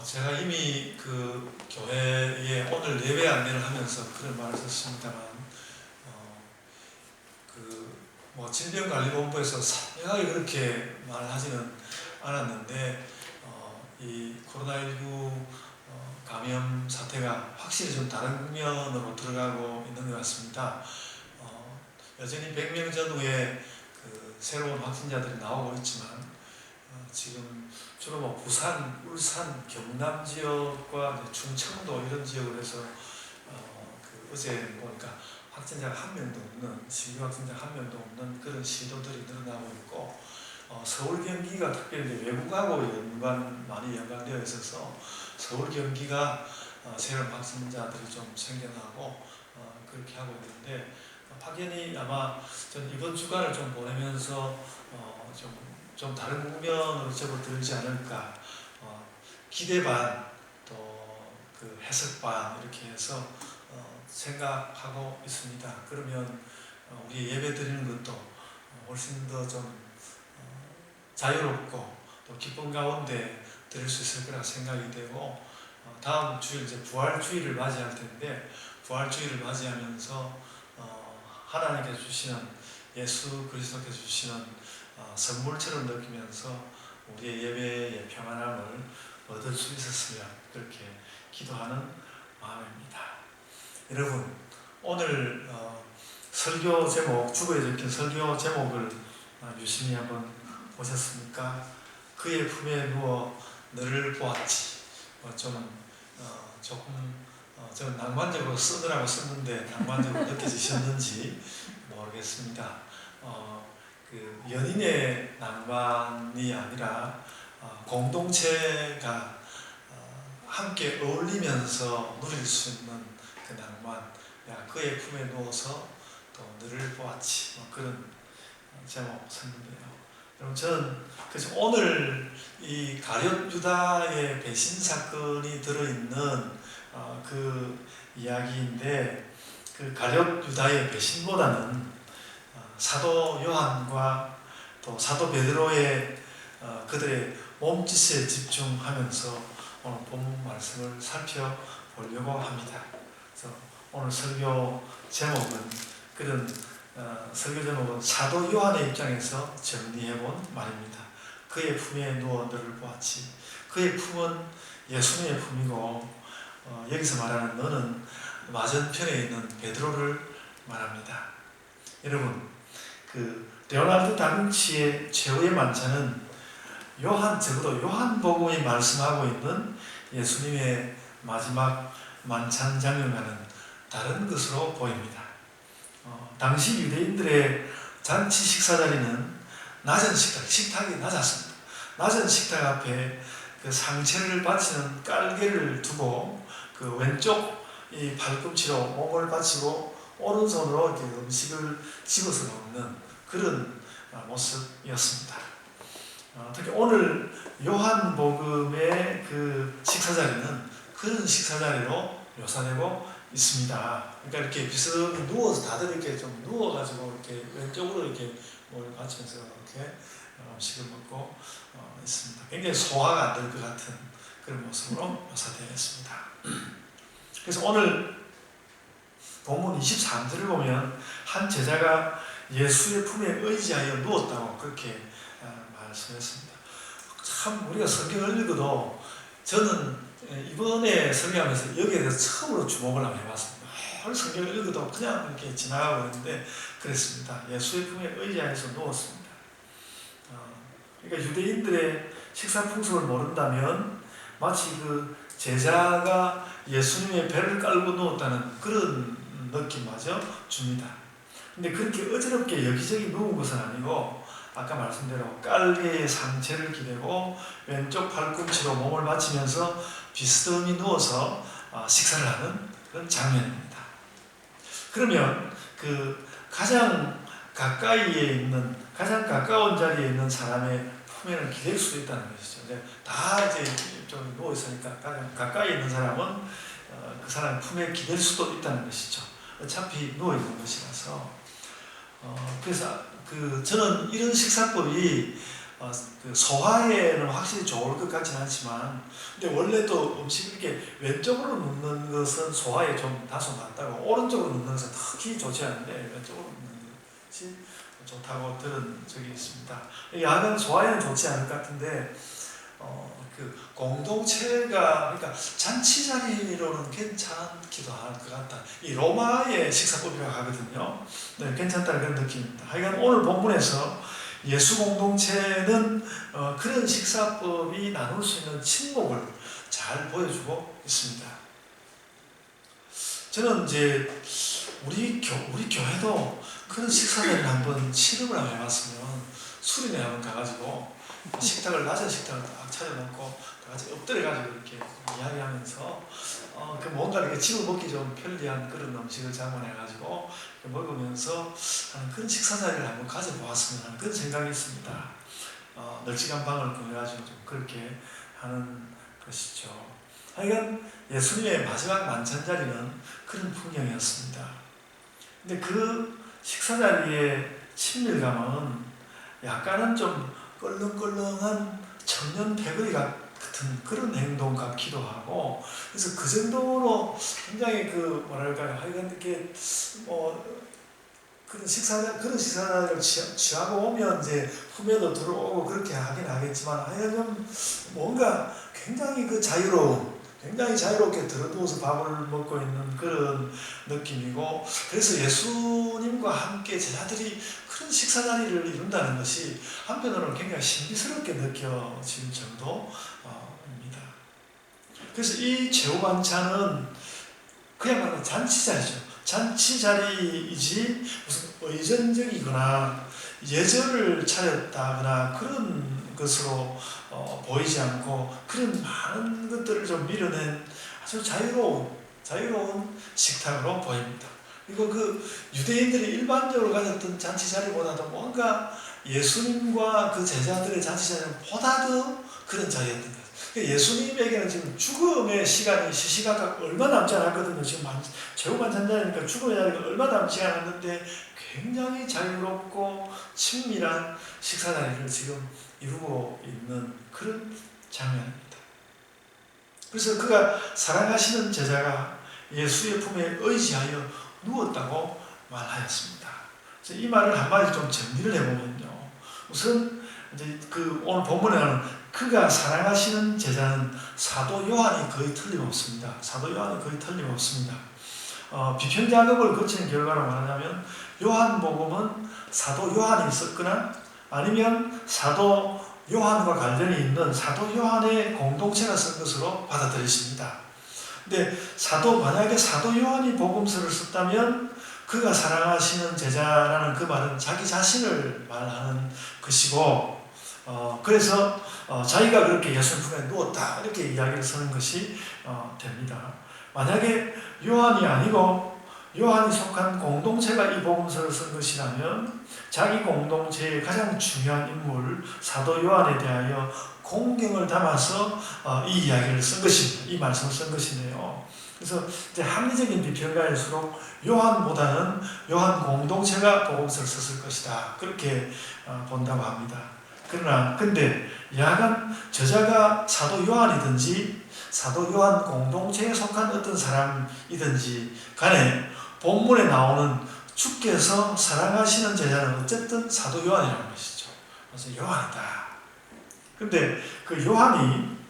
제가 이미 그 교회에 오늘 예배 안내를 하면서 그런 말을 썼습니다만, 질병관리본부에서 상명하게 그렇게 말하지는 않았는데, 이 코로나19 감염 사태가 확실히 좀 다른 국면으로 들어가고 있는 것 같습니다. 여전히 100명 전후에 그 새로운 확진자들이 나오고 있지만, 지금 주로 부산, 울산, 경남 지역과 충청도 이런 지역으로 해서 어제 보니까 확진자가 한 명도 없는, 신규 확진자가 한 명도 없는 그런 시도들이 늘어나고 있고, 서울 경기가 특별히 외국하고 많이 연관되어 있어서 서울 경기가 새로운 확진자들이 좀 생겨나고 그렇게 하고 있는데, 확연히 아마 전 이번 주간을 좀 보내면서 좀 다른 국면으로 접어들지 않을까, 기대 반 또 그 해석 반 이렇게 해서 생각하고 있습니다. 그러면 우리 예배 드리는 것도 훨씬 더 좀 자유롭고 또 기쁨 가운데 드릴 수 있을 거라 생각이 되고, 다음 주일 이제 부활주일을 맞이할 텐데, 부활주일을 맞이하면서 하나님께서 주시는, 예수 그리스도께서 주시는 선물처럼 느끼면서 우리의 예배의 평안함을 얻을 수 있었으면 그렇게 기도하는 마음입니다. 여러분, 오늘 설교 제목, 주보에 적힌 설교 제목을 유심히 한번 보셨습니까? 그의 품에 누워 너를 보았지. 저는 낭만적으로 쓰느라고 썼는데 낭만적으로 느껴지셨는지 모르겠습니다. 그 연인의 낭만이 아니라 공동체가 함께 어울리면서 누릴 수 있는 그 낭만, 야, 그의 품에 누워서 또 너를 보았지, 그런 제목 썼는데요. 여러분, 저는 그래서 오늘 이 가룟 유다의 배신 사건이 들어있는 그 이야기인데, 그 가룟 유다의 배신보다는 사도 요한과 또 사도 베드로의 그들의 몸짓에 집중하면서 오늘 본문 말씀을 살펴보려고 합니다. 그래서 오늘 설교 제목은 사도 요한의 입장에서 정리해본 말입니다. 그의 품에 누워 너를 보았지. 그의 품은 예수님의 품이고, 여기서 말하는 너는 맞은편에 있는 베드로를 말합니다. 여러분, 레오나르도 다빈치의 최후의 만찬은 적어도 요한복음이 말씀하고 있는 예수님의 마지막 만찬 장면과는 다른 것으로 보입니다. 당시 유대인들의 잔치 식사 자리는 낮은 식탁이 낮았습니다. 낮은 식탁 앞에 그 상체를 받치는 깔개를 두고 그 왼쪽 이 발꿈치로 몸을 받치고 오른손으로 이렇게 음식을 집어서 먹는 그런 모습이었습니다. 특히 오늘 요한복음의 그 식사자리는 그런 식사자리로 묘사되고 있습니다. 그러니까 이렇게 비스듬히 누워서 다들 이렇게 좀 누워가지고 이렇게 왼쪽으로 이렇게 몸을 받치면서 이렇게 음식을 먹고 있습니다. 굉장히 소화가 안 될 것 같은 그런 모습으로 묘사되어 있습니다. 그래서 오늘 본문 23절을 보면 한 제자가 예수의 품에 의지하여 누웠다고 그렇게 말씀했습니다. 참 우리가 성경을 읽어도 저는 이번에 설교하면서 여기에 대해서 처음으로 주목을 한번 해봤습니다. 성경을 읽어도 그냥 이렇게 지나가고 있는데 그랬습니다. 예수의 품에 의지하여서 누웠습니다. 그러니까 유대인들의 식사 풍습을 모른다면 마치 그 제자가 예수님의 배를 깔고 누웠다는 그런 느낌마저 줍니다. 근데 그렇게 어지럽게 여기저기 누운 것은 아니고, 아까 말씀대로 깔개의 상체를 기대고 왼쪽 팔꿈치로 몸을 받치면서 비스듬히 누워서 식사를 하는 그런 장면입니다. 그러면 그 가장 가까운 자리에 있는 사람의 품에는 기댈 수 있다는 것이죠. 다 이제 좀 누워 있으니까 가까이 있는 사람은 그 사람 품에 기댈 수도 있다는 것이죠. 어차피 누워 있는 것이라서. 그래서 저는 이런 식사법이 그 소화에는 확실히 좋을 것 같지는 않지만, 근데 원래 또 음식을 이렇게 왼쪽으로 눕는 것은 소화에 좀 다소 낫다고, 오른쪽으로 눕는 것은 특히 좋지 않은데 왼쪽으로 눕는 것이 좋다고 들은 적이 있습니다. 약은 소화에는 좋지 않을 것 같은데, 그 공동체가, 그러니까 잔치 자리로는 괜찮기도 할 것 같다. 이 로마의 식사법이라고 하거든요. 네, 괜찮다는 그런 느낌입니다. 하여간 오늘 본문에서 예수 공동체는 그런 식사법이 나눌 수 있는 친목을 잘 보여주고 있습니다. 저는 이제 우리 교회도 그런 식사자리를 한번 실험을 한번 해봤으면, 수련회 한번 가가지고 식탁을, 낮은 식탁을 딱 차려놓고 다 같이 엎드려가지고 이렇게 이야기하면서 그 뭔가 이렇게 집어 먹기 좀 편리한 그런 음식을 장만해가지고 먹으면서 하는 그런 식사자리를 한번 가져보았으면 하는 그런 생각이 있습니다. 널찍한 방을 구해가지고 좀 그렇게 하는 것이죠. 하여간 예수님의 마지막 만찬 자리는 그런 풍경이었습니다. 근데 그 식사자리의 친밀감은 약간은 좀 껄렁껄렁한 청년 패거리 같은 그런 행동 같기도 하고, 그래서 그 정도로 굉장히 그 뭐랄까요, 하여간 이렇게 그런 식사를 취하고 오면 이제 품에도 들어오고 그렇게 하긴 하겠지만, 하여간 좀 뭔가 굉장히 그 굉장히 자유롭게 들어두어서 밥을 먹고 있는 그런 느낌이고, 그래서 예수님과 함께 제자들이 그런 식사 자리를 이룬다는 것이 한편으로는 굉장히 신비스럽게 느껴질 정도입니다. 그래서 이 제후 반찬은 그야말로 잔치자리죠. 잔치자리이지 무슨 의전적이거나 예절을 차렸다거나 그런 것으로 보이지 않고, 그런 많은 것들을 좀 밀어낸 아주 자유로운 식탁으로 보입니다. 그리고 그 유대인들이 일반적으로 가졌던 잔치자리보다도 뭔가 예수님과 그 제자들의 잔치자리는 보다 더 그런 자리였던 거예요. 예수님에게는 지금 죽음의 시간이 시시각각 얼마 남지 않았거든요. 지금 제후 반찬자리니까 죽음의 자리가 얼마 남지 않았는데 굉장히 자유롭고 친밀한 식사자리를 지금 이루고 있는 그런 장면입니다. 그래서 그가 사랑하시는 제자가 예수의 품에 의지하여 누웠다고 말하였습니다. 그래서 이 말을 한마디 좀 정리를 해보면요. 우선 이제 그 오늘 본문에는 그가 사랑하시는 제자는 사도 요한이 거의 틀림없습니다. 사도 요한이 거의 틀림없습니다. 비평 작업을 거치는 결과로 말하자면 요한복음은 사도 요한이 썼거나 아니면 사도 요한과 관련이 있는 사도 요한의 공동체가 쓴 것으로 받아들여집니다. 근데 만약에 사도 요한이 복음서를 썼다면 그가 사랑하시는 제자라는 그 말은 자기 자신을 말하는 것이고, 그래서 자기가 그렇게 예수님 품에 누웠다 이렇게 이야기를 쓰는 것이 됩니다. 만약에 요한이 아니고 요한이 속한 공동체가 이 복음서를 쓴 것이라면 자기 공동체의 가장 중요한 인물 사도 요한에 대하여 공경을 담아서 이 이야기를 쓴 것입니다. 이 말씀을 쓴 것인데요. 그래서 이제 합리적인 비평가일수록 요한보다는 요한 공동체가 복음서를 썼을 것이다 그렇게 본다고 합니다. 근데 야간 저자가 사도 요한이든지 사도 요한 공동체에 속한 어떤 사람이든지 간에 본문에 나오는 주께서 사랑하시는 제자는 어쨌든 사도 요한이라는 것이죠. 그래서 요한이다. 근데 그 요한이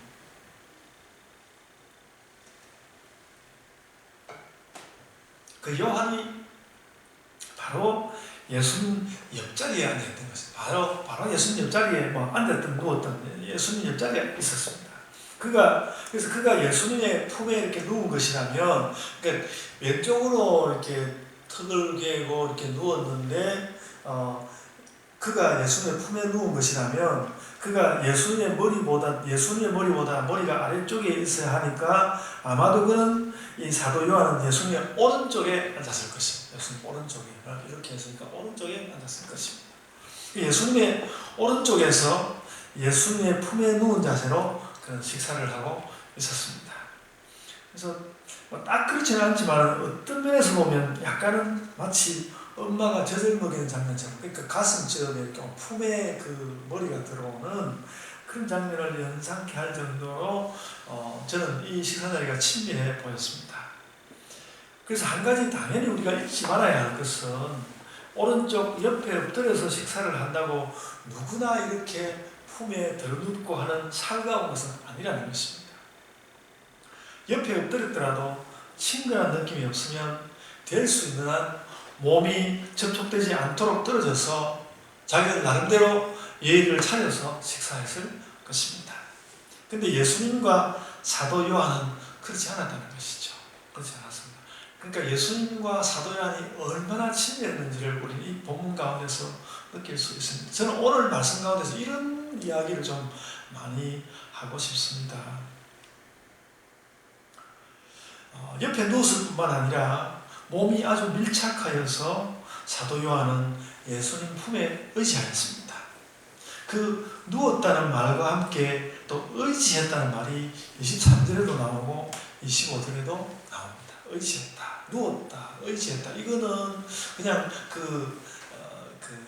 바로 예수님 옆자리에 앉아있던 것입니다. 바로 예수님 옆자리에 앉았던 누웠던 예수님 옆자리에 있었습니다. 그래서 그가 예수님의 품에 이렇게 누운 것이라면, 그러니까 왼쪽으로 이렇게 턱을 개고 이렇게 누웠는데, 그가 예수님의 품에 누운 것이라면, 그가 예수님의 머리보다 머리가 아래쪽에 있어야 하니까, 아마도 그는 이 사도 요한은 예수님의 오른쪽에 앉았을 것입니다. 예수님 오른쪽에. 이렇게 했으니까 오른쪽에 앉았을 것입니다. 예수님의 오른쪽에서 예수님의 품에 누운 자세로 그런 식사를 하고 있었습니다. 그래서 딱 그렇지는 않지만 어떤 면에서 보면 약간은 마치 엄마가 젖을 먹이는 장면처럼, 그러니까 가슴쯤에 이렇게 품에 그 머리가 들어오는 그런 장면을 연상케 할 정도로 저는 이 식사 자리가 친밀해 보였습니다. 그래서 한 가지 당연히 우리가 잊지 말아야 할 것은, 오른쪽 옆에 엎드려서 식사를 한다고 누구나 이렇게 품에 들어눕고 하는 살가운 것은 아니라는 것입니다. 옆에 엎드렸더라도 친근한 느낌이 없으면 될 수 있는 한 몸이 접촉되지 않도록 떨어져서 자기들 나름대로 예의를 차려서 식사했을 것입니다. 근데 예수님과 사도 요한은 그렇지 않았다는 것이죠. 그렇지 않았습니다. 그러니까 예수님과 사도 요한이 얼마나 친밀했는지를 우리는 이 본문 가운데서 느낄 수 있습니다. 저는 오늘 말씀 가운데서 이런 이야기를 좀 많이 하고 싶습니다. 옆에 누웠을 뿐만 아니라 몸이 아주 밀착하여서 사도 요한은 예수님 품에 의지하였습니다. 그 누웠다는 말과 함께 또 의지했다는 말이 23절에도 나오고 25절에도 나옵니다. 의지했다, 누웠다, 의지했다. 이거는 그냥 그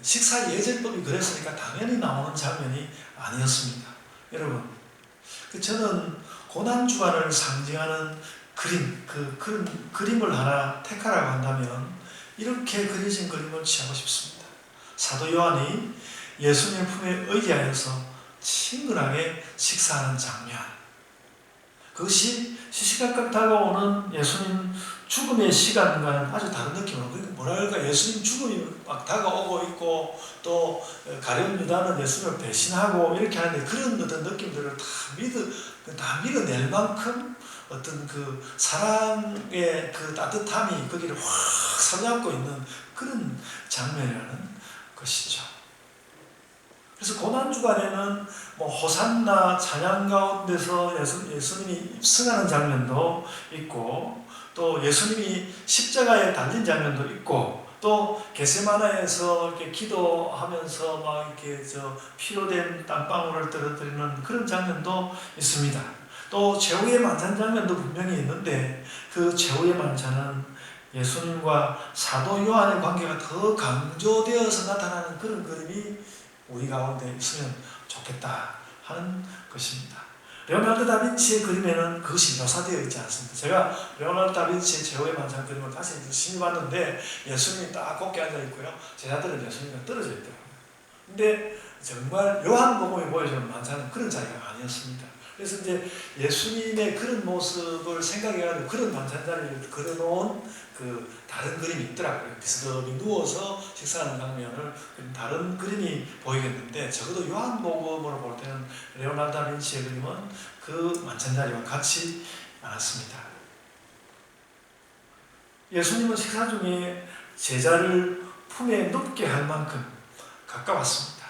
식사 예제법이 그랬으니까 당연히 나오는 장면이 아니었습니다. 여러분, 저는 고난주간을 상징하는 그런 그림을 하나 택하라고 한다면 이렇게 그려진 그림을 취하고 싶습니다. 사도 요한이 예수님 품에 의지하여서 친근하게 식사하는 장면, 그것이 시시각각 다가오는 예수님 죽음의 시간과는 아주 다른 느낌으로, 뭐랄까, 예수님 죽음이 막 다가오고 있고 또 가룟 유다는 예수님을 배신하고 이렇게 하는데, 그런 어떤 느낌들을 다 밀어낼 만큼 어떤 그 사랑의 그 따뜻함이 거기를 확 사로잡고 있는 그런 장면이라는 것이죠. 그래서 고난주간에는 호산나 찬양 가운데서 예수님이 입성하는 장면도 있고, 또 예수님이 십자가에 달린 장면도 있고, 또 겟세마나에서 이렇게 기도하면서 막 이렇게 피로 된 땀방울을 떨어뜨리는 그런 장면도 있습니다. 또 최후의 만찬 장면도 분명히 있는데, 그 최후의 만찬은 예수님과 사도 요한의 관계가 더 강조되어서 나타나는 그런 그림이 우리 가운데 있으면 좋겠다 하는 것입니다. 레오나르도 다빈치의 그림에는 그것이 묘사되어 있지 않습니다. 제가 레오나르도 다빈치의 최후의 만찬 그림을 다시 열심히 봤는데, 예수님이 딱 곱게 앉아있고요, 제자들은 예수님과 떨어져 있더라고요. 근데 정말 요한복음이 보여주는 만찬은 그런 자리가 아니었습니다. 그래서 이제 예수님의 그런 모습을 생각해가지고 그런 만찬 자리를 그려놓은 그 다른 그림이 있더라고요. 비스듬히 누워서 식사하는 장면을 다른 그림이 보이겠는데, 적어도 요한복음으로 볼 때는 레오나르도 다빈치의 그림은 그 만찬 자리와 같이 않았습니다. 예수님은 식사 중에 제자를 품에 눕게 할 만큼 가까웠습니다.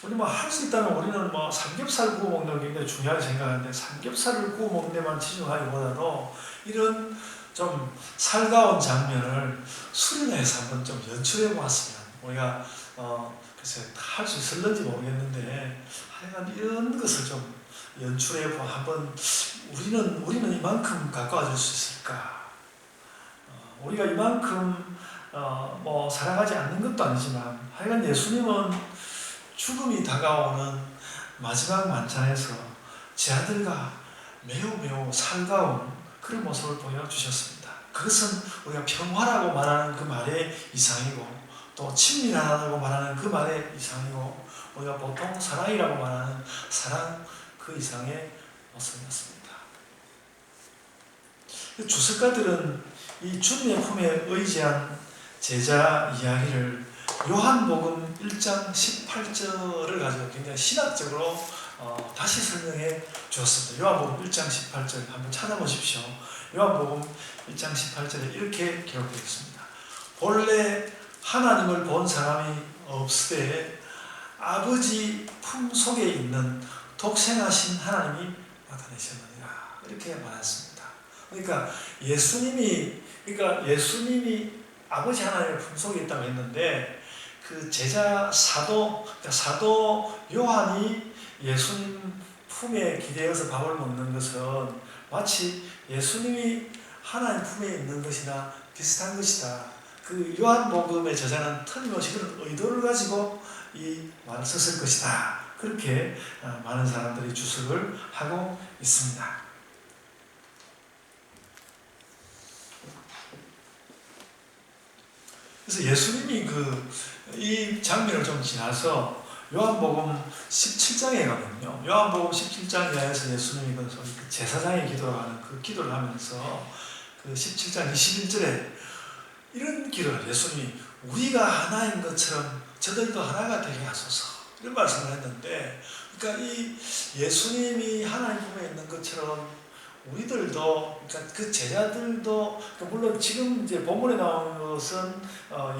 우리 할 수 있다면 우리는 삼겹살 구워 먹는 게 굉장히 중요하게 생각하는데, 삼겹살을 구워 먹는 데만 치중하기보다도 이런 좀 살가운 장면을 수련해서 한번 좀 연출해 보았으면, 우리가 글쎄 할 수 있을는지 모르겠는데, 하여간 이런 것을 좀 연출해 보 한번 우리는 이만큼 가까워질 수 있을까? 우리가 이만큼 사랑하지 않는 것도 아니지만, 하여간 예수님은 죽음이 다가오는 마지막 만찬에서 제자들과 매우 살가운 그런 모습을 보여주셨습니다. 그것은 우리가 평화라고 말하는 그 말의 이상이고, 또 친밀하다고 말하는 그 말의 이상이고, 우리가 보통 사랑이라고 말하는 사랑 그 이상의 모습이었습니다. 주석가들은 이 주님의 품에 의지한 제자 이야기를 요한복음 1장 18절을 가지고 굉장히 신학적으로 다시 설명해 주었습니다. 요한복음 1장 18절 한번 찾아보십시오. 요한복음 1장 18절에 이렇게 기록되어 있습니다. 본래 하나님을 본 사람이 없으되 아버지 품 속에 있는 독생하신 하나님이 나타내셨느니라, 이렇게 말했습니다. 그러니까 예수님이 아버지 하나님의 품 속에 있다고 했는데, 그 제자 사도 요한이 예수님 품에 기대어서 밥을 먹는 것은 마치 예수님이 하나님 품에 있는 것이나 비슷한 것이다, 그 요한복음의 저자는 틀림없이 그런 의도를 가지고 이 말을 썼을 것이다. 그렇게 많은 사람들이 주석을 하고 있습니다. 그래서 예수님이 이 장면을 좀 지나서 요한복음 17장에 가면요. 요한복음 17장 이하에서 예수님이 그 제사장의 기도를 하는 그 기도를 하면서 그 17장 21절에 이런 기도를 예수님이 우리가 하나인 것처럼 저들도 하나가 되게 하소서 이런 말씀을 했는데, 그러니까 이 예수님이 하나님 품에 있는 것처럼 우리들도, 그러니까 그 제자들도, 물론 지금 이제 본문에 나오는 것은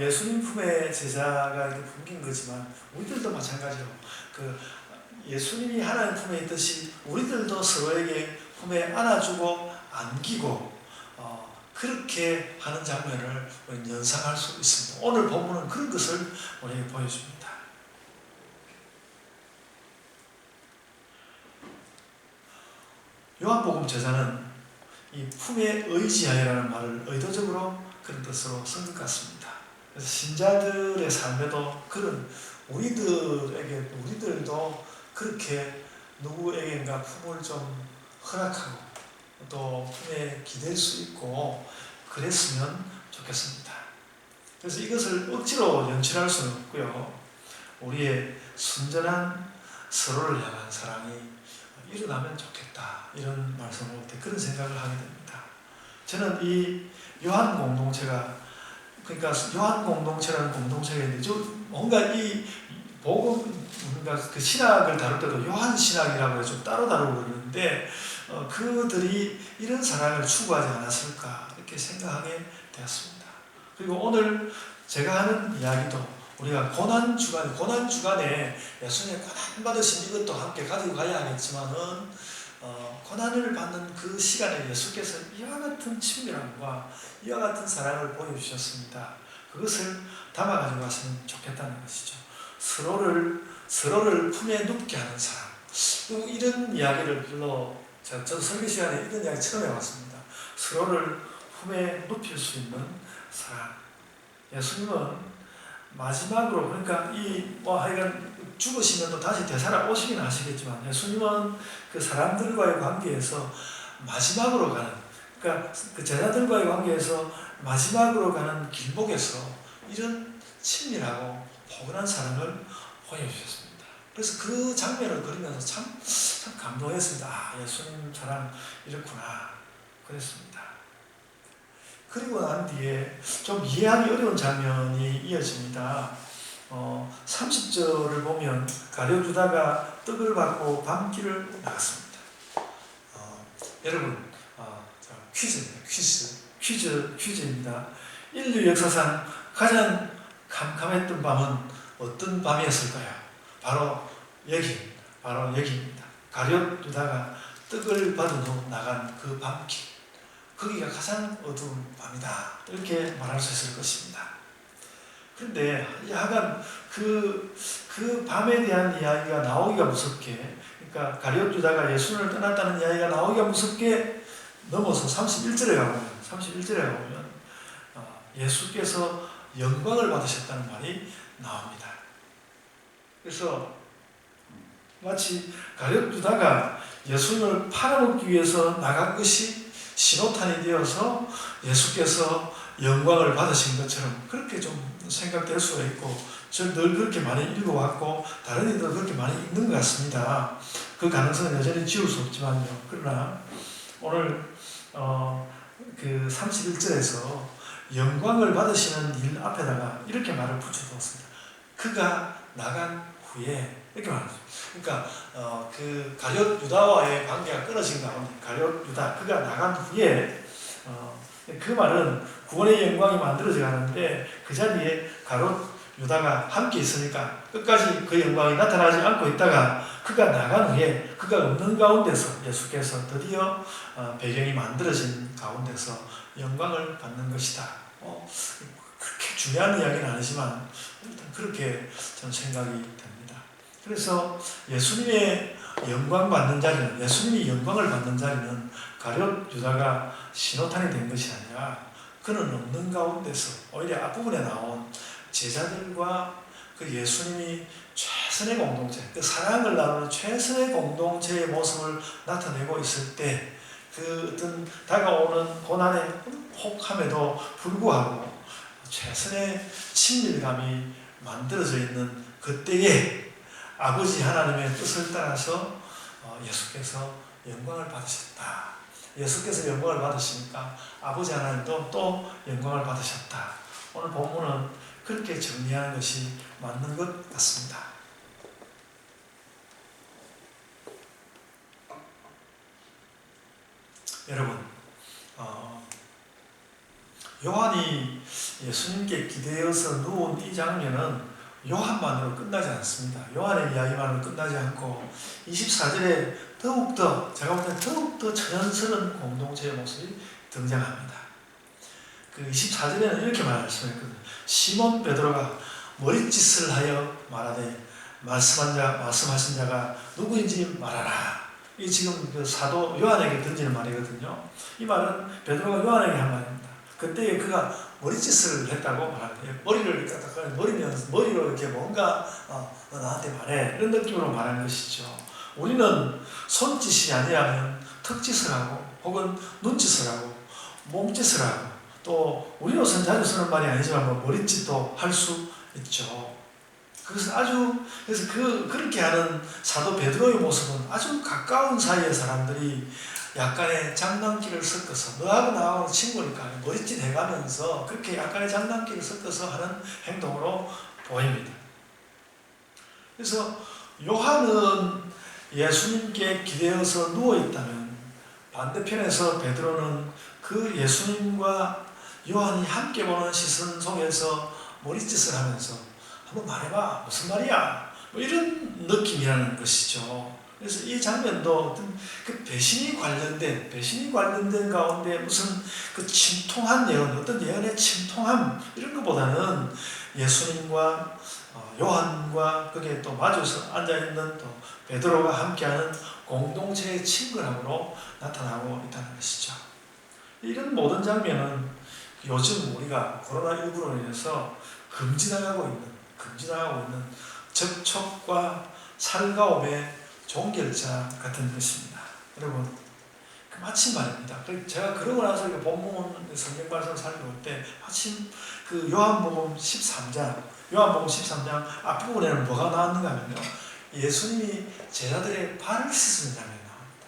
예수님 품에 제자가 이렇게 품긴 거지만 우리들도 마찬가지로 그 예수님이 하나님 품에 있듯이 우리들도 서로에게 품에 안아주고 안기고 그렇게 하는 장면을 우리는 연상할 수 있습니다. 오늘 본문은 그런 것을 우리에게 보여줍니다. 요한복음 저자는 이 품에 의지하여라는 말을 의도적으로 그런 뜻으로 쓴 것 같습니다. 그래서 신자들의 삶에도 그런 우리들도 그렇게 누구에게인가 품을 좀 허락하고 또 품에 기댈 수 있고 그랬으면 좋겠습니다. 그래서 이것을 억지로 연출할 수는 없고요. 우리의 순전한 서로를 향한 사랑이 일어나면 좋겠다, 이런 말씀을 할 때 그런 생각을 하게 됩니다. 저는 이 요한 공동체가, 그러니까 요한 공동체라는 공동체가 있는데 뭔가 이 복음, 그러니까 그 신학을 다룰 때도 요한 신학이라고 해서 좀 따로 다루고 그러는데 그들이 이런 사랑을 추구하지 않았을까 이렇게 생각하게 되었습니다. 그리고 오늘 제가 하는 이야기도 우리가 고난주간에 예수님의 고난받으신 이것도 함께 가지고 가야 하겠지만은 고난을 받는 그 시간에 예수께서 이와 같은 친밀함과 이와 같은 사랑을 보여주셨습니다. 그것을 담아가지고 가시면 좋겠다는 것이죠. 서로를 품에 눕게 하는 사랑. 이런 이야기를 저도 설교 시간에 이런 이야기 처음 해봤습니다. 서로를 품에 눕힐 수 있는 사랑. 예수님은 마지막으로, 그러니까 하여간 죽으시면 또 다시 되살아 오시긴 하시겠지만 예수님은 그 사람들과의 관계에서 마지막으로 가는, 그러니까 그 제자들과의 관계에서 마지막으로 가는 길목에서 이런 친밀하고 포근한 사랑을 보여주셨습니다. 그래서 그 장면을 그리면서 참 감동했습니다. 예수님 사랑 이렇구나 그랬습니다. 그리고 난 뒤에 좀 이해하기 어려운 장면이 이어집니다. 30절을 보면 가룟 유다가 떡을 받고 밤길을 나갔습니다. 여러분, 퀴즈입니다. 인류 역사상 가장 캄캄했던 밤은 어떤 밤이었을까요? 바로 여기입니다. 가룟 유다가 떡을 받은 후 나간 그 밤길. 거기가 가장 어두운 밤이다, 이렇게 말할 수 있을 것입니다. 그런데 약간 그 밤에 대한 이야기가 나오기가 무섭게, 그러니까 가룟 유다가 예수님을 떠났다는 이야기가 나오기가 무섭게 넘어서 31절에 가보면 예수께서 영광을 받으셨다는 말이 나옵니다. 그래서 마치 가룟 유다가 예수님을 팔아먹기 위해서 나간 것이 신호탄이 되어서 예수께서 영광을 받으신 것처럼 그렇게 좀 생각될 수가 있고, 저는 늘 그렇게 많이 읽어왔고 다른 이들도 그렇게 많이 읽는 것 같습니다. 그 가능성은 여전히 지울 수 없지만요. 그러나 오늘 그 31절에서 영광을 받으시는 일 앞에다가 이렇게 말을 붙여두었습니다. 그가 나간 후에, 이렇게 말합니다. 그러니까 그 가룟 유다와의 관계가 끊어진 가운데 가룟 유다, 그가 나간 후에 그 말은 구원의 영광이 만들어져 가는데 그 자리에 가룟 유다가 함께 있으니까 끝까지 그 영광이 나타나지 않고 있다가 그가 나간 후에 그가 없는 가운데서 예수께서 드디어 배경이 만들어진 가운데서 영광을 받는 것이다. 그렇게 중요한 이야기는 아니지만 일단 그렇게 저는 생각이 됩니다. 그래서 예수님의 영광 받는 자리는, 예수님이 영광을 받는 자리는 가룟 유다가 신호탄이 된 것이 아니라 그는 없는 가운데서 오히려 앞부분에 나온 제자들과 그 예수님이 최선의 공동체, 그 사랑을 나누는 최선의 공동체의 모습을 나타내고 있을 때 그 어떤 다가오는 고난의 혹함에도 불구하고 최선의 친밀감이 만들어져 있는 그때에 아버지 하나님의 뜻을 따라서 예수께서 영광을 받으셨다. 예수께서 영광을 받으시니까 아버지 하나님도 또 영광을 받으셨다. 오늘 본문은 그렇게 정리하는 것이 맞는 것 같습니다. 여러분, 요한이 예수님께 기대어서 누운 이 장면은 요한만으로 끝나지 않습니다. 요한의 이야기만으로 끝나지 않고 24절에 더욱더 제가 볼 때 더욱더 자연스러운 공동체의 모습이 등장합니다. 그 24절에는 이렇게 말씀했거든요. 시몬 베드로가 머릿짓을 하여 말하되 말씀하신 자가 누구인지 말하라. 이 지금 그 사도 요한에게 던지는 말이거든요. 이 말은 베드로가 요한에게 한 말입니다. 그때 그가 머릿짓을 했다고 말합니다. 머리를 이렇게 머리로 이렇게 뭔가 너 나한테 말해 이런 느낌으로 말하는 것이죠. 우리는 손짓이 아니라면 턱짓을 하고 혹은 눈짓을 하고 몸짓을 하고 또 우리로서는 자주 쓰는 말이 아니지만 머릿짓도 할 수 있죠. 그래서 그렇게 하는 사도 베드로의 모습은 아주 가까운 사이의 사람들이 약간의 장난기를 섞어서 너하고 나하고 친구니까 머릿짓 해가면서 그렇게 약간의 장난기를 섞어서 하는 행동으로 보입니다. 그래서 요한은 예수님께 기대어서 누워있다면 반대편에서 베드로는 그 예수님과 요한이 함께 보는 시선 속에서 머릿짓을 하면서 한번 말해봐 무슨 말이야 뭐 이런 느낌이라는 것이죠. 그래서 이 장면도 어떤 그 배신이 관련된 가운데 무슨 그 침통한 예언, 어떤 예언의 침통함 이런 것보다는 예수님과 요한과 거기에 또 마주서 앉아있는 또 베드로가 함께하는 공동체의 친근함으로 나타나고 있다는 것이죠. 이런 모든 장면은 요즘 우리가 코로나19로 인해서 금지당하고 있는 접촉과 살가움의 종결자 같은 것입니다. 여러분, 마침 말입니다. 제가 그러고 나서 본문 성경 말씀을 살펴볼 때 마침 그 요한복음 13장 앞부분에는 뭐가 나왔는가 하면요. 예수님이 제자들의 발을 씻는 장면이 나옵니다.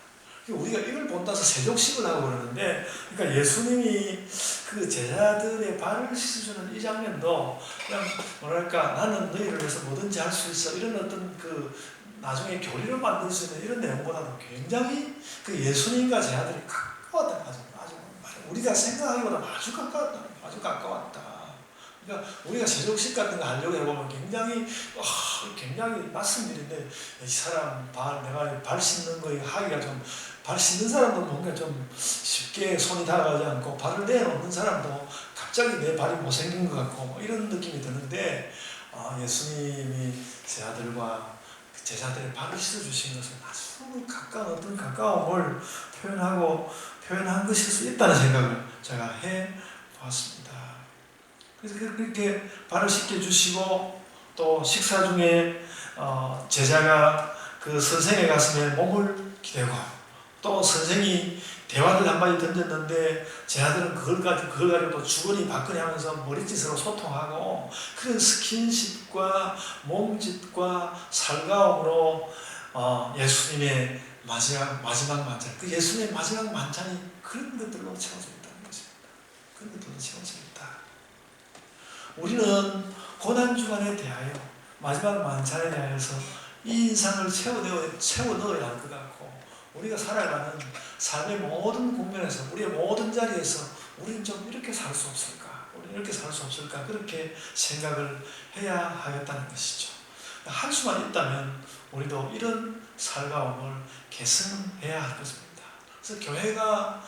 우리가 이걸 본따서 세족식을 하고 그러는데, 그러니까 예수님이 그 제자들의 발을 씻어주는 이 장면도 그냥 뭐랄까 나는 너희를 위해서 뭐든지 할 수 있어 이런 어떤 그 나중에 교리를 만들 수 있는 이런 내용보다도 굉장히 그 예수님과 제자들이 가까웠다. 아주 우리가 생각하기보다 아주 가까웠다. 그러니까 우리가 세족식 같은 거 하려고 해보면 굉장히 낯선 일인데 이 사람 내가 발 씻는 거 하기가 좀 발 씻는 사람도 뭔가 좀 쉽게 손이 다가가지 않고 발을 내놓는 사람도 갑자기 내 발이 못생긴 것 같고 뭐 이런 느낌이 드는데 예수님이 제자들의 발을 씻어주신 것은 아주 가까운 어떤 가까움을 표현한 것일 수 있다는 생각을 제가 해보았습니다. 그래서 그렇게 발을 씻겨주시고 또 식사 중에 제자가 그 선생의 가슴에 몸을 기대고 또 선생이 대화를 한마디 던졌는데 제자들은 그걸 가지고 또 주거니 받거니 하면서 머릿짓으로 소통하고 그런 스킨십과 몸짓과 살가움으로 예수님의 마지막 만찬, 그 예수님의 마지막 만찬이 그런 것들로 채워져 있다는 것입니다. 그런 것들로 채워져 있다. 우리는 고난주간에 대하여 마지막 만찬에 대해서 이 인상을 채워 넣어야 할 것 같고 우리가 살아가는 삶의 모든 국면에서 우리의 모든 자리에서 우리는 좀 이렇게 살 수 없을까? 우리는 이렇게 살 수 없을까? 그렇게 생각을 해야 하겠다는 것이죠. 할 수만 있다면 우리도 이런 살가움을 개선해야 할 것입니다. 그래서 교회가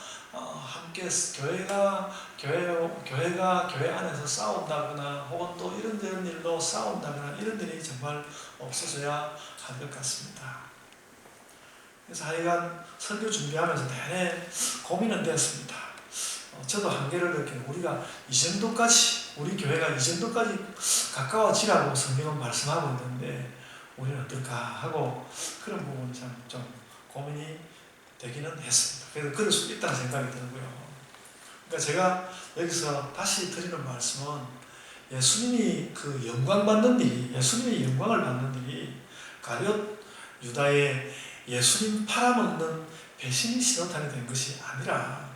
교회 안에서 싸운다거나 혹은 또 이런 일로 싸운다거나 이런 일이 정말 없어져야 할 것 같습니다. 그래서 하여간 설교 준비하면서 내내 고민은 됐습니다. 저도 한계를 느끼는, 우리가 이 정도까지, 우리 교회가 이 정도까지 가까워지라고 성경은 말씀하고 있는데 우리는 어떨까 하고 그런 부분이 참 좀 고민이 되기는 했습니다. 그래서 그럴 수 있다는 생각이 들고요. 그러니까 제가 여기서 다시 드리는 말씀은 예수님이 그 영광 받는 일이, 예수님이 영광을 받는 일이 가룟 유다의 예수님 팔아먹는 배신 신호탄이 된 것이 아니라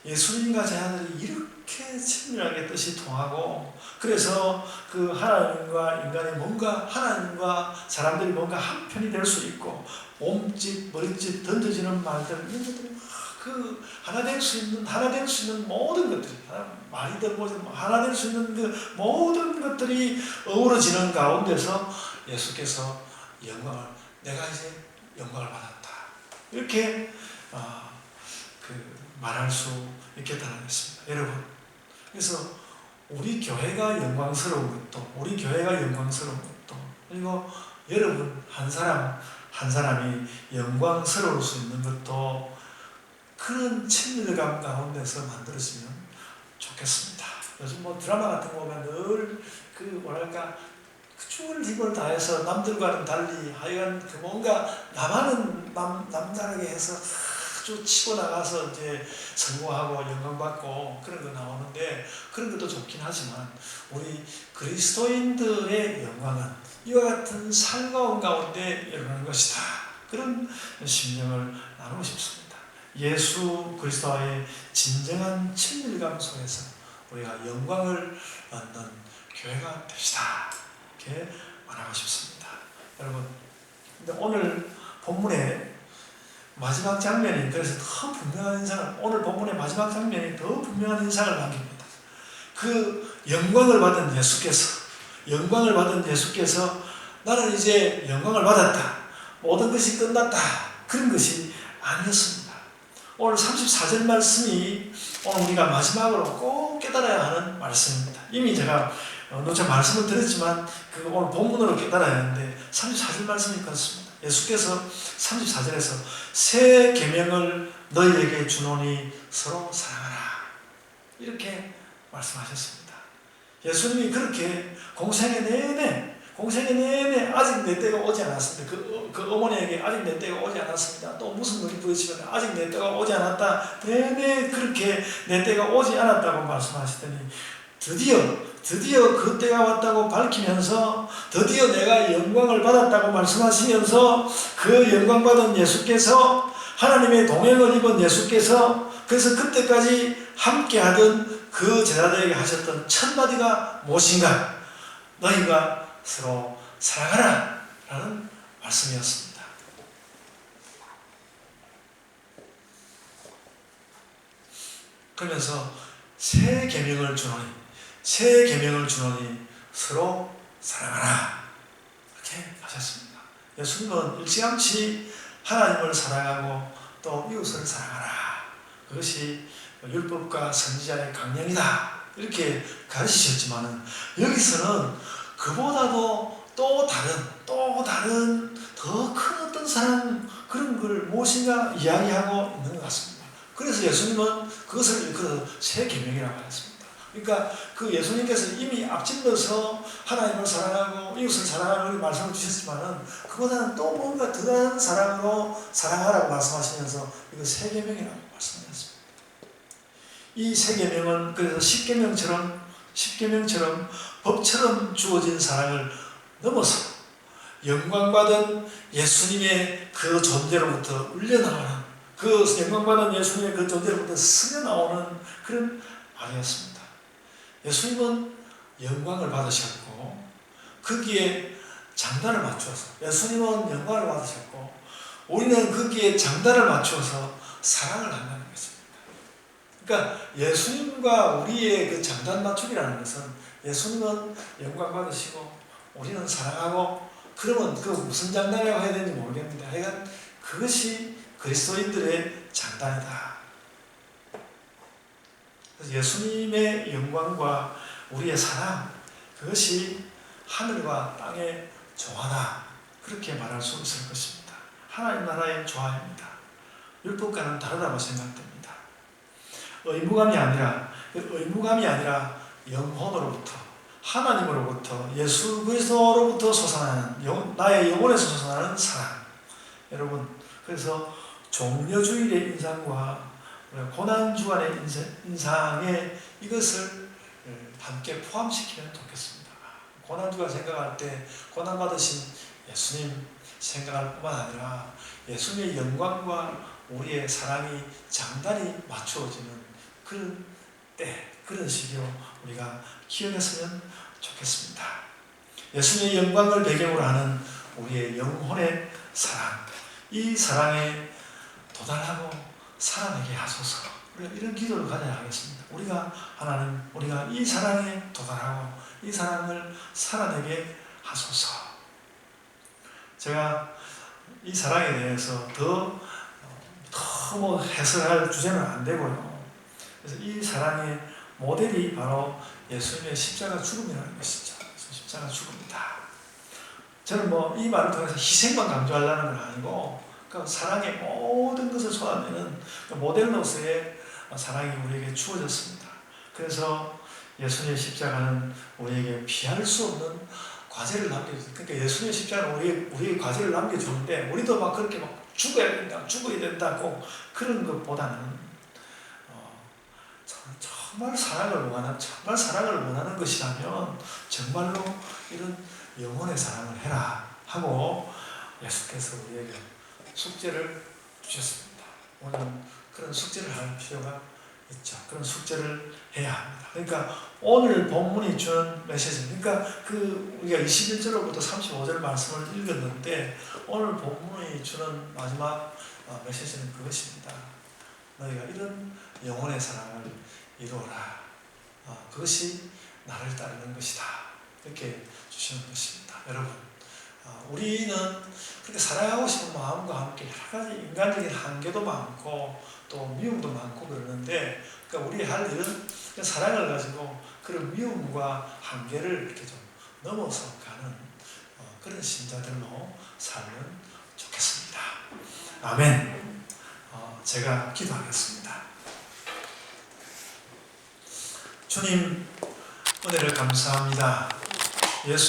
예수님과 제 아들이 이렇게 친밀하게 뜻이 통하고, 그래서 그 하나님과 인간이 뭔가, 하나님과 사람들이 뭔가 한편이 될 수 있고, 몸짓, 머리짓, 던져지는 말들, 이런 것들이 그 하나 될 수 있는 모든 것들이, 말이든 뭐든 하나 될 수 있는 그 모든 것들이 어우러지는 가운데서 예수께서 영광을, 내가 이제 영광을 받았다, 이렇게 말할 수 있겠다는 것입니다. 여러분, 그래서 우리 교회가 영광스러운 것도, 우리 교회가 영광스러운 것도, 그리고 여러분 한 사람이 영광스러울 수 있는 것도 그런 친밀감 가운데서 만들어지면 좋겠습니다. 요즘 뭐 드라마 같은 거 보면 늘 뭐랄까, 죽을 힘을 다해서 남들과는 달리 하여간 뭔가 나만은 남다르게 해서 아주 치고 나가서 이제 성공하고 영광받고 그런 거 나오는데, 그런 것도 좋긴 하지만 우리 그리스도인들의 영광은 이와 같은 살가운 가운데 일어나는 것이다. 그런 심령을 나누고 싶습니다. 예수 그리스도와의 진정한 친밀감 속에서 우리가 영광을 얻는 교회가 됩시다. 이렇게 말하고 싶습니다. 여러분, 근데 오늘 본문에 마지막 장면이, 그래서 더 분명한 인상을, 오늘 본문의 마지막 장면이 더 분명한 인상을 남깁니다. 그 영광을 받은 예수께서 나는 이제 영광을 받았다, 모든 것이 끝났다, 그런 것이 아니었습니다. 오늘 34절 말씀이 오늘 우리가 마지막으로 꼭 깨달아야 하는 말씀입니다. 이미 제가 누차 말씀을 드렸지만 오늘 본문으로 깨달아야 하는데 34절 말씀이 그렇습니다. 예수께서 34절에서 새 계명을 너희에게 주노니 서로 사랑하라, 이렇게 말씀하셨습니다. 예수님이 그렇게 공생애 내내 아직 내 때가 오지 않았습니다. 그 어머니에게 아직 내 때가 오지 않았습니다. 또 무슨 일이 부딪히면 아직 내 때가 오지 않았다, 내내 그렇게 내 때가 오지 않았다고 말씀하시더니 드디어 그 때가 왔다고 밝히면서, 드디어 내가 영광을 받았다고 말씀하시면서, 그 영광받은 예수께서, 하나님의 동행을 입은 예수께서, 그래서 그때까지 함께하던 그 제자들에게 하셨던 첫 마디가 무엇인가? 너희가 서로 사랑하라 라는 말씀이었습니다. 그러면서 새 계명을 주노니 서로 사랑하라, 이렇게 하셨습니다. 예수님은 일찌감치 하나님을 사랑하고 또 이웃을 사랑하라, 그것이 율법과 선지자의 강령이다, 이렇게 가르치셨지만 여기서는 그보다도 또 다른 더 큰 어떤 사랑, 그런 걸 무엇인가 이야기하고 있는 것 같습니다. 그래서 예수님은 그것을 일컬어서 새 계명이라고 했습니다. 그러니까 그 예수님께서 이미 앞질러서 하나님을 사랑하고 이웃을 사랑하는 말씀을 주셨지만은 그보다는 또 뭔가 더 다른 사랑으로 사랑하라고 말씀하시면서 이거 새 계명이라고 말씀하셨습니다. 이 새 계명은 그래서 십계명처럼 법처럼 주어진 사랑을 넘어서 영광받은 예수님의 그 존재로부터 울려나오는, 그 영광받은 예수님의 그 존재로부터 스며나오는 그런 말이었습니다. 예수님은 영광을 받으셨고 거기에 장단을 맞추어서, 예수님은 영광을 받으셨고 우리는 거기에 장단을 맞추어서 사랑을 한다는 것입니다. 그러니까 예수님과 우리의 그 장단 맞추기라는 것은, 예수님은 영광 받으시고 우리는 사랑하고, 그러면 그 무슨 장단이라고 해야 되는지 모르겠는데 하여간 그것이 그리스도인들의 장단이다. 예수님의 영광과 우리의 사랑, 그것이 하늘과 땅의 조화다, 그렇게 말할 수 있을 것입니다. 하나님 나라의 조화입니다. 율법과는 다르다고 생각됩니다. 의무감이 아니라 영혼으로부터, 하나님으로부터, 예수 그리스도로부터 솟아나는 나의 영혼에서 솟아나는 사랑. 여러분, 그래서 종려주일의 인상과 고난주간의 인상에 이것을 함께 포함시키면 좋겠습니다. 고난주간 생각할 때 고난받으신 예수님 생각할 뿐만 아니라 예수님의 영광과 우리의 사랑이 장단이 맞추어지는 그런 때, 그런 시기로 우리가 기억했으면 좋겠습니다. 예수님의 영광을 배경으로 하는 우리의 영혼의 사랑, 이 사랑에 도달하고 살아내게 하소서. 우리가 이런 기도를 가져야 하겠습니다. 하나님, 우리가 이 사랑에 도달하고 이 사랑을 살아내게 하소서. 제가 이 사랑에 대해서 너무 해설할 주제는 안 되고요. 그래서 이 사랑의 모델이 바로 예수님의 십자가 죽음이라는 것이죠. 십자가 죽음이다. 저는 이 말을 통해서 희생만 강조하려는 건 아니고, 사랑의 모든 것을 쏟아내는 모델로서의 사랑이 우리에게 주어졌습니다. 그래서 예수님의 십자가는 우리에게 피할 수 없는 과제를 남겨주죠. 그러니까 예수님의 십자가는 우리에게 과제를 남겨주는데, 우리도 그렇게 죽어야 된다, 꼭 그런 것보다는 정말 사랑을 원하는 것이라면 정말로 이런 영혼의 사랑을 해라 하고 예수께서 우리에게 숙제를 주셨습니다. 오늘은 그런 숙제를 할 필요가 있죠. 그런 숙제를 해야 합니다. 그러니까 오늘 본문이 주는 메시지, 그러니까 우리가 21절로부터 35절 말씀을 읽었는데, 오늘 본문이 주는 마지막 메시지는 그것입니다. 너희가 이런 영혼의 사랑을 이루어라. 그것이 나를 따르는 것이다. 이렇게 주시는 것입니다. 여러분, 우리는 그렇게 사랑하고 싶은 마음과 함께 여러 가지 인간적인 한계도 많고 또 미움도 많고 그러는데, 그러니까 우리 할 일은 사랑을 가지고 그런 미움과 한계를 이렇게 좀 넘어서 가는 그런 신자들로 살면 좋겠습니다. 아멘. 제가 기도하겠습니다. 주님, 은혜를 감사합니다.